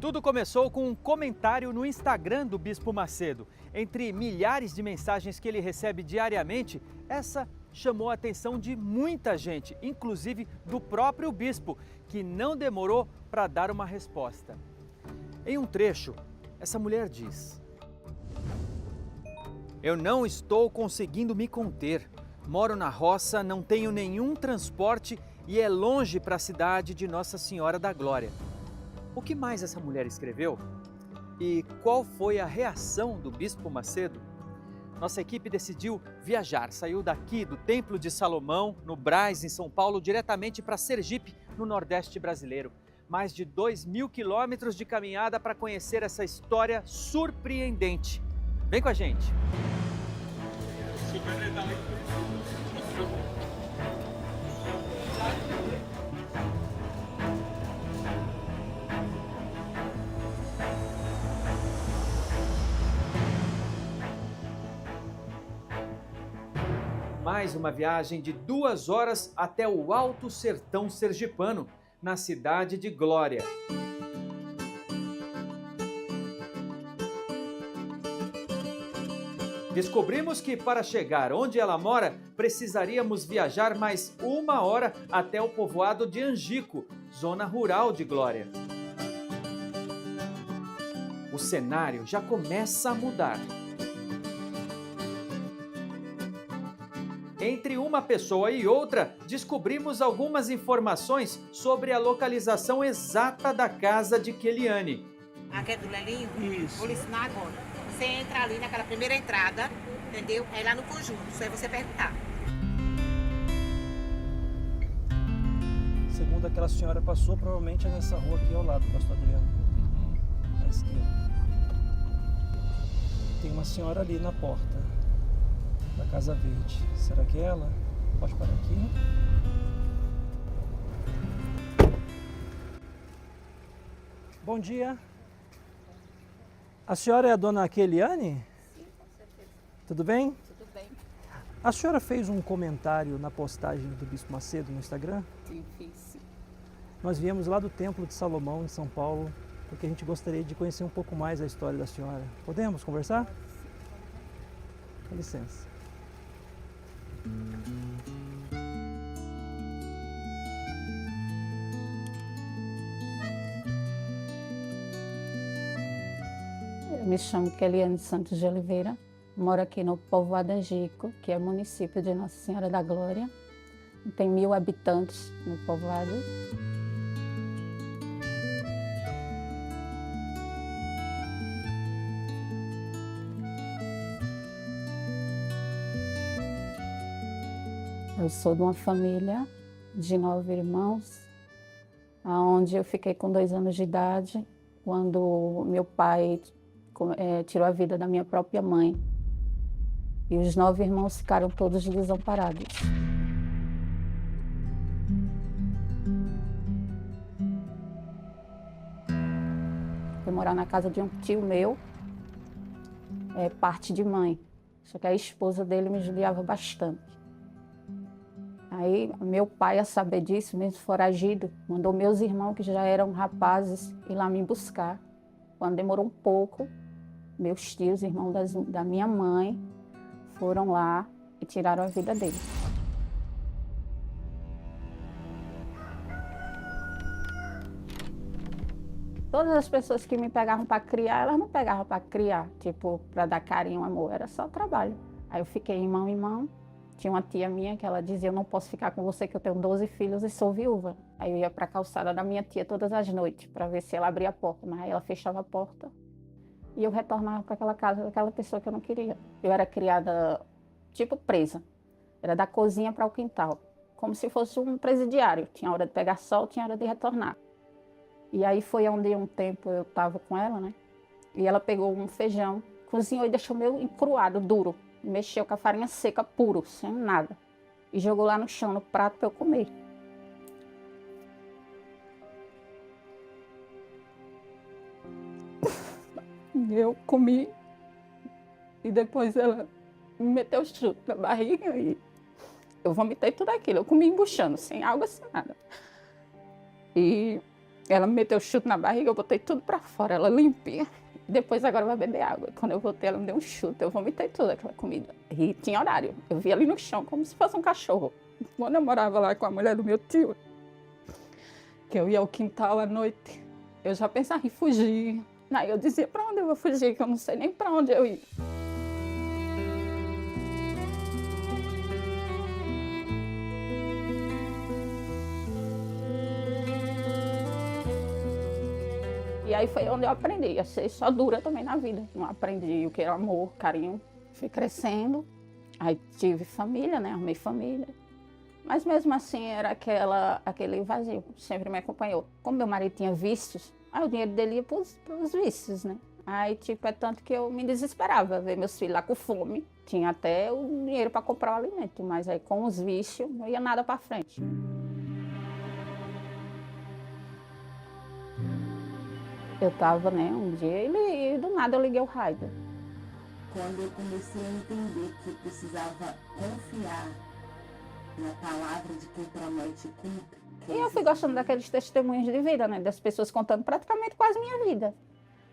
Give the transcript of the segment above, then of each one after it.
Tudo começou com um comentário no Instagram do Bispo Macedo. Entre milhares de mensagens que ele recebe diariamente, essa chamou a atenção de muita gente, inclusive do próprio bispo, que não demorou para dar uma resposta. Em um trecho, essa mulher diz: "Eu não estou conseguindo me conter. Moro na roça, não tenho nenhum transporte e é longe para a cidade de Nossa Senhora da Glória." O que mais essa mulher escreveu? E qual foi a reação do Bispo Macedo? Nossa equipe decidiu viajar, saiu daqui do Templo de Salomão, no Brás, em São Paulo, diretamente para Sergipe, no Nordeste brasileiro. Mais de 2.000 quilômetros de caminhada para conhecer essa história surpreendente. Vem com a gente! Mais uma viagem de 2 horas até o Alto Sertão Sergipano, na cidade de Glória. Descobrimos que para chegar onde ela mora, precisaríamos viajar mais 1 hora até o povoado de Angico, zona rural de Glória. O cenário já começa a mudar. Entre uma pessoa e outra, descobrimos algumas informações sobre a localização exata da casa de Keliane. Aqui é do Lelinho? Isso. Vou lhe ensinar agora. Você entra ali naquela primeira entrada, entendeu? É lá no conjunto, só é você perguntar. Segundo aquela senhora passou, provavelmente é nessa rua aqui ao lado, pastor Adriano. À esquerda. Tem uma senhora ali na porta da Casa Verde. Será que é ela? Pode parar aqui. Bom dia. A senhora é a dona Keliane? Sim, com certeza. Tudo bem? Tudo bem. A senhora fez um comentário na postagem do Bispo Macedo no Instagram? Sim, fiz sim. Nós viemos lá do Templo de Salomão, em São Paulo, porque a gente gostaria de conhecer um pouco mais a história da senhora. Podemos conversar? Com licença. Eu me chamo Keliane Santos de Oliveira, moro aqui no povoado Angico, que é município de Nossa Senhora da Glória. Tem 1.000 habitantes no povoado. Eu sou de uma família de 9 irmãos, onde eu fiquei com 2 anos de idade, quando meu pai tirou a vida da minha própria mãe. E os 9 irmãos ficaram todos desamparados. Fui morar na casa de um tio meu, parte de mãe. Só que a esposa dele me judiava bastante. Aí meu pai, a saber disso, mesmo foragido, mandou meus irmãos, que já eram rapazes, ir lá me buscar. Quando demorou um pouco, meus tios, irmãos da minha mãe, foram lá e tiraram a vida dele. Todas as pessoas que me pegavam para criar, elas não pegavam para criar, tipo, para dar carinho, amor, era só trabalho. Aí eu fiquei irmão em mão. Tinha uma tia minha que ela dizia: "Eu não posso ficar com você, que eu tenho 12 filhos e sou viúva." Aí eu ia para a calçada da minha tia todas as noites para ver se ela abria a porta, mas aí ela fechava a porta e eu retornava para aquela casa daquela pessoa que eu não queria. Eu era criada tipo presa, era da cozinha para o quintal, como se fosse um presidiário. Tinha hora de pegar sol, tinha hora de retornar. E aí foi onde um tempo eu estava com ela, né? E ela pegou um feijão, cozinhou e deixou meio encruado, duro. Mexeu com a farinha seca, puro, sem nada. E jogou lá no chão, no prato, para eu comer. Eu comi. E depois ela me meteu o chute na barriga e eu vomitei tudo aquilo. Eu comi embuchando, sem água, sem nada. E Ela me meteu chute na barriga, eu botei tudo pra fora, ela limpinha. Depois agora vai beber água. Quando eu voltei, ela me deu um chute, eu vomitei toda aquela comida. E tinha horário, eu vi ali no chão, como se fosse um cachorro. Quando eu morava lá com a mulher do meu tio, que eu ia ao quintal à noite, eu já pensava em fugir. Aí eu dizia, pra onde eu vou fugir, que eu não sei nem pra onde eu ia. E aí foi onde eu aprendi a ser só dura também na vida. Não aprendi o que era amor, carinho. Fui crescendo, aí tive família, né? Arrumei família. Mas mesmo assim era aquele vazio, sempre me acompanhou. Como meu marido tinha vícios, aí o dinheiro dele ia pros vícios, né? Aí tipo, é tanto que eu me desesperava ver meus filhos lá com fome. Tinha até o dinheiro para comprar o alimento, mas aí com os vícios não ia nada para frente. Eu tava, né, um dia e do nada eu liguei o rádio. Quando eu comecei a entender que eu precisava confiar na palavra de quem promete e cumpre. E eu fui gostando daqueles testemunhos de vida, né, das pessoas contando praticamente quase minha vida.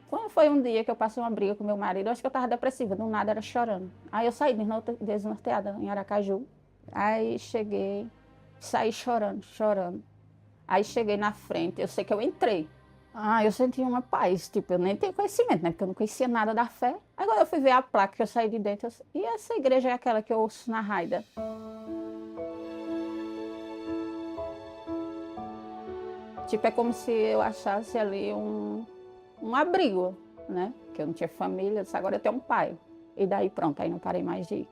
Quando foi um dia que eu passei uma briga com meu marido, eu acho que eu tava depressiva, do nada era chorando. Aí eu saí desnorteada em Aracaju. Aí cheguei, saí chorando. Aí cheguei na frente, eu sei que eu entrei. Eu senti uma paz, tipo, eu nem tenho conhecimento, né? Porque eu não conhecia nada da fé. Agora eu fui ver a placa que eu saí de dentro, e essa igreja é aquela que eu ouço na Raida. Tipo, é como se eu achasse ali um abrigo, né? Que eu não tinha família, eu disse, agora eu tenho um pai. E daí pronto, aí não parei mais de ir.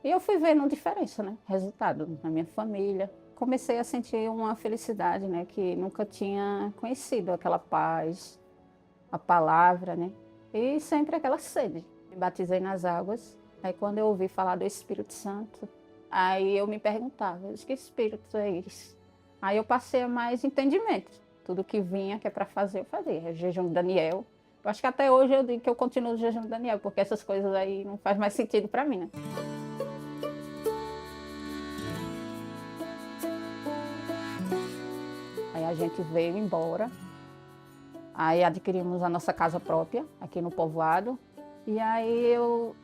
E eu fui vendo diferença, né? Resultado na minha família. Comecei a sentir uma felicidade, né, que nunca tinha conhecido, aquela paz, a palavra, né, e sempre aquela sede. Me batizei nas águas, aí quando eu ouvi falar do Espírito Santo, aí eu me perguntava, que Espírito é esse? Aí eu passei a mais entendimento, tudo que vinha, que é para fazer, eu fazia, jejum de Daniel. Eu acho que até hoje eu digo que eu continuo no jejum de Daniel, porque essas coisas aí não faz mais sentido para mim, né. Aí a gente veio embora, aí adquirimos a nossa casa própria aqui no povoado, e aí eu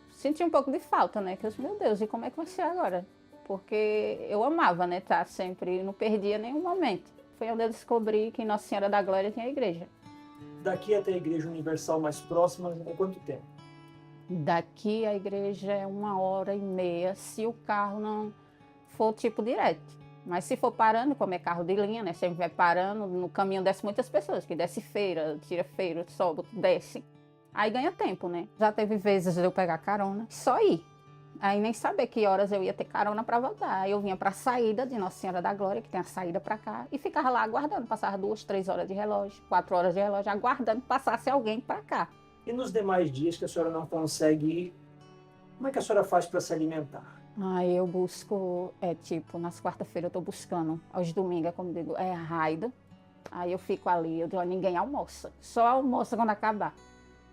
senti um pouco de falta, né? Que eu disse, meu Deus, e como é que vai ser agora? Porque eu amava, né? Estar sempre, não perdia nenhum momento. Foi onde eu descobri que Nossa Senhora da Glória tinha igreja. Daqui até a Igreja Universal mais próxima, é quanto tempo? Daqui a igreja é 1h30, se o carro não for tipo direto. Mas se for parando, como é carro de linha, né? Sempre vai parando, no caminho desce muitas pessoas, que desce feira, tira feira, sobe, desce. Aí ganha tempo, né? Já teve vezes de eu pegar carona, só ir. Aí nem saber que horas eu ia ter carona para voltar. Aí eu vinha para a saída de Nossa Senhora da Glória, que tem a saída para cá, e ficava lá aguardando. Passava 2, 3 horas de relógio, 4 horas de relógio, aguardando que passasse alguém para cá. E nos demais dias que a senhora não consegue ir, como é que a senhora faz para se alimentar? Aí eu busco, tipo, nas quarta-feiras eu estou buscando, aos domingos, como digo, a Raida. Aí eu fico ali, eu digo, ninguém almoça, só almoça quando acabar.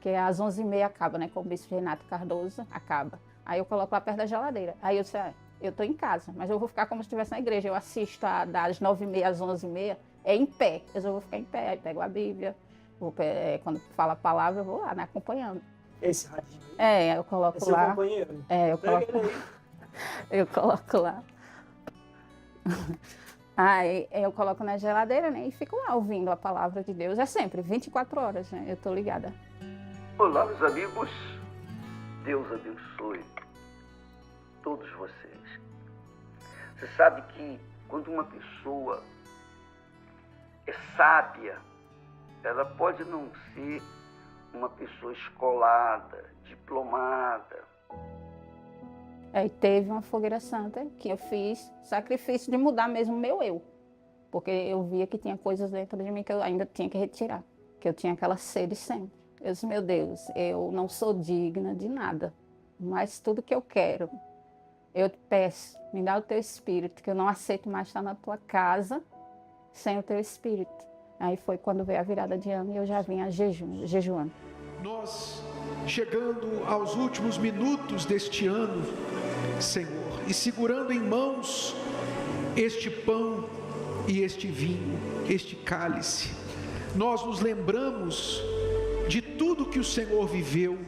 Que às 11h30 acaba, né, com o bispo Renato Cardoso, acaba. Aí eu coloco lá perto da geladeira. Aí eu disse, eu estou em casa, mas eu vou ficar como se estivesse na igreja. Eu assisto das 9h30 às 11h30, em pé. Eu vou ficar em pé, aí pego a Bíblia, quando fala a palavra, eu vou lá, né, acompanhando. Esse radinho aí? Eu coloco é seu lá. Companheiro? Eu coloco. Eu coloco lá. Aí eu coloco na geladeira, né? E fico lá ouvindo a palavra de Deus. É sempre, 24 horas, né? Eu tô ligada. Olá, meus amigos. Deus abençoe todos vocês. Você sabe que quando uma pessoa é sábia, ela pode não ser uma pessoa escolada, diplomada. Aí teve uma fogueira santa que eu fiz sacrifício de mudar mesmo o meu eu. Porque eu via que tinha coisas dentro de mim que eu ainda tinha que retirar. Que eu tinha aquela sede sempre. Eu disse, meu Deus, eu não sou digna de nada. Mas tudo que eu quero, eu te peço, me dá o teu espírito, que eu não aceito mais estar na tua casa sem o teu espírito. Aí foi quando veio a virada de ano e eu já vinha jejuando. Nós chegando aos últimos minutos deste ano, Senhor, e segurando em mãos este pão e este vinho, este cálice. Nós nos lembramos de tudo que o Senhor viveu,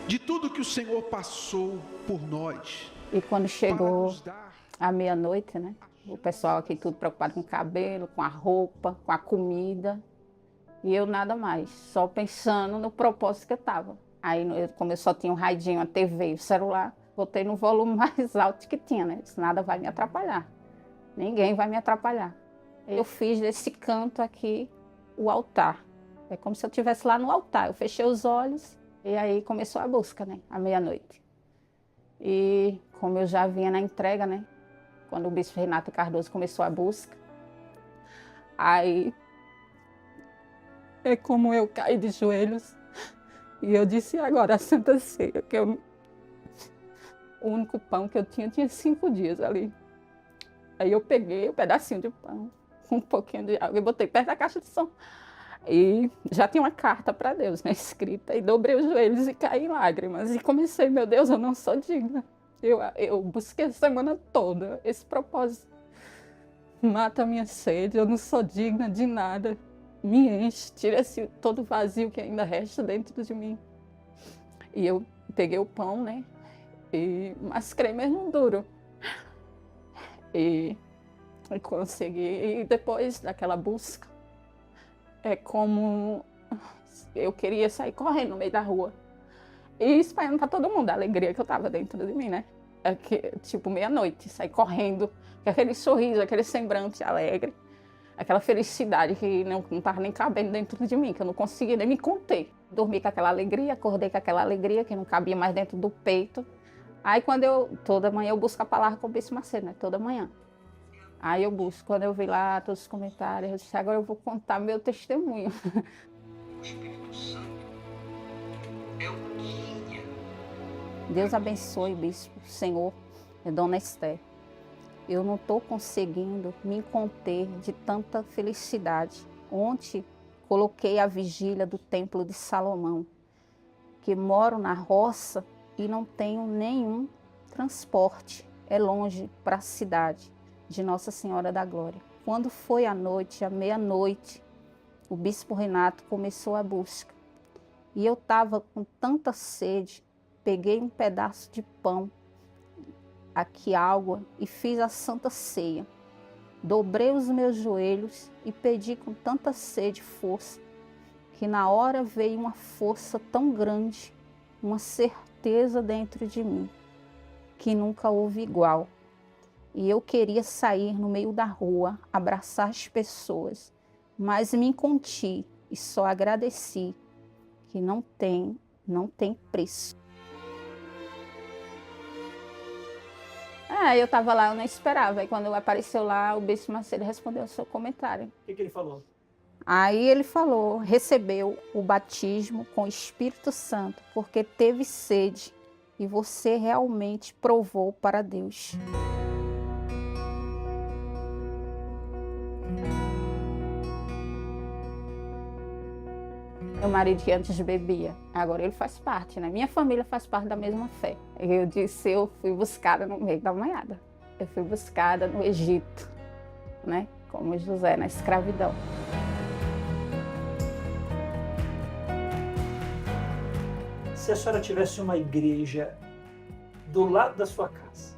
de tudo que o Senhor passou por nós. E quando chegou Para nos dar à meia-noite, né? O pessoal aqui tudo preocupado com o cabelo, com a roupa, com a comida. E eu nada mais, só pensando no propósito que eu estava. Aí, como eu só tinha um radinho, a TV e o celular, botei no volume mais alto que tinha, né? Disse, nada vai me atrapalhar. Ninguém vai me atrapalhar. Eu fiz desse canto aqui o altar. É como se eu estivesse lá no altar. Eu fechei os olhos e aí começou a busca, né? À meia-noite. E como eu já vinha na entrega, né? Quando o bispo Renato Cardoso começou a busca, aí é como eu caí de joelhos e eu disse agora a Santa Ceia, que o único pão que eu tinha 5 dias ali. Aí eu peguei um pedacinho de pão, um pouquinho de água e botei perto da caixa de som. E já tinha uma carta para Deus, né, escrita, e dobrei os joelhos e caí em lágrimas. E comecei, meu Deus, eu não sou digna. Eu busquei a semana toda esse propósito. Mata a minha sede, eu não sou digna de nada. Me enche, tira todo o vazio que ainda resta dentro de mim. E eu peguei o pão, né, e mascrei mesmo duro. E consegui, e depois daquela busca, é como eu queria sair correndo no meio da rua e espalhando para todo mundo a alegria que eu tava dentro de mim, né? É que, tipo, meia-noite, sair correndo, com aquele sorriso, aquele semblante alegre, aquela felicidade que não tava nem cabendo dentro de mim, que eu não conseguia nem me conter. Dormi com aquela alegria, acordei com aquela alegria que não cabia mais dentro do peito. Aí toda manhã eu busco a palavra com o Bispo Macedo, né? Toda manhã. Aí eu busco, quando eu vi lá todos os comentários, eu disse, agora eu vou contar meu testemunho. O Espírito Santo é o guia. Deus abençoe, Bispo, Senhor, é Dona Esther. Eu não estou conseguindo me conter de tanta felicidade. Ontem coloquei a vigília do Templo de Salomão, que moro na roça e não tenho nenhum transporte. É longe para a cidade de Nossa Senhora da Glória. Quando foi à noite, à meia-noite, o Bispo Renato começou a busca. E eu estava com tanta sede, peguei um pedaço de pão, aqui água, e fiz a Santa Ceia. Dobrei os meus joelhos e pedi com tanta sede e força, que na hora veio uma força tão grande, uma certeza dentro de mim, que nunca houve igual. E eu queria sair no meio da rua, abraçar as pessoas, mas me conti e só agradeci, que não tem preço. Eu estava lá, eu não esperava. Aí quando apareceu lá, o Bispo Macedo respondeu o seu comentário. O que ele falou? Aí ele falou, recebeu o batismo com o Espírito Santo, porque teve sede e você realmente provou para Deus. Meu marido que antes bebia, agora ele faz parte, né? Minha família faz parte da mesma fé. Eu disse, eu fui buscada no meio da manhada. Eu fui buscada no Egito, né? Como José na escravidão. Se a senhora tivesse uma igreja do lado da sua casa?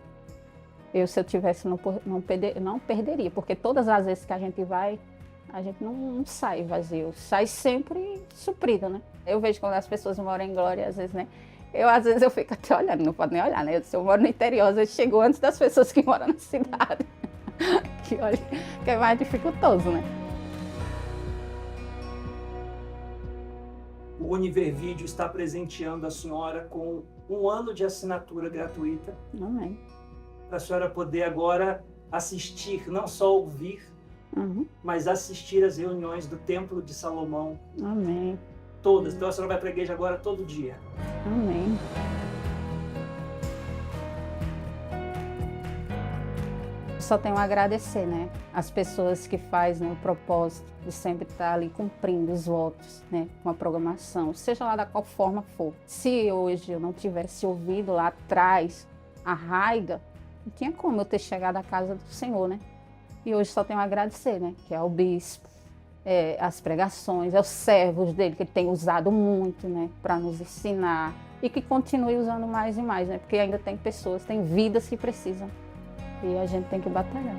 Se eu tivesse, não perderia, porque todas as vezes que a gente vai, a gente não sai vazio, sai sempre suprido, né? Eu vejo quando as pessoas moram em Glória, às vezes, né? Às vezes eu fico até olhando, não pode nem olhar, né? Eu moro no interior, às vezes chegou antes das pessoas que moram na cidade. que é mais dificultoso, né? O Univer Vídeo está presenteando a senhora com 1 ano de assinatura gratuita. Amém. Para a senhora poder agora assistir, não só ouvir, mas assistir às reuniões do Templo de Salomão. Amém. Todas. Então a senhora vai para a igreja agora todo dia. Amém. Só tenho a agradecer, né? As pessoas que fazem o propósito de sempre estar ali cumprindo os votos, né? Com a programação, seja lá da qual forma for. Se hoje eu não tivesse ouvido lá atrás a Raiga, não tinha como eu ter chegado à casa do Senhor, né? E hoje só tenho a agradecer, né? Que é o bispo, as pregações, os servos dele, que ele tem usado muito, né? Para nos ensinar. E que continue usando mais e mais, né? Porque ainda tem pessoas, tem vidas que precisam. E a gente tem que batalhar.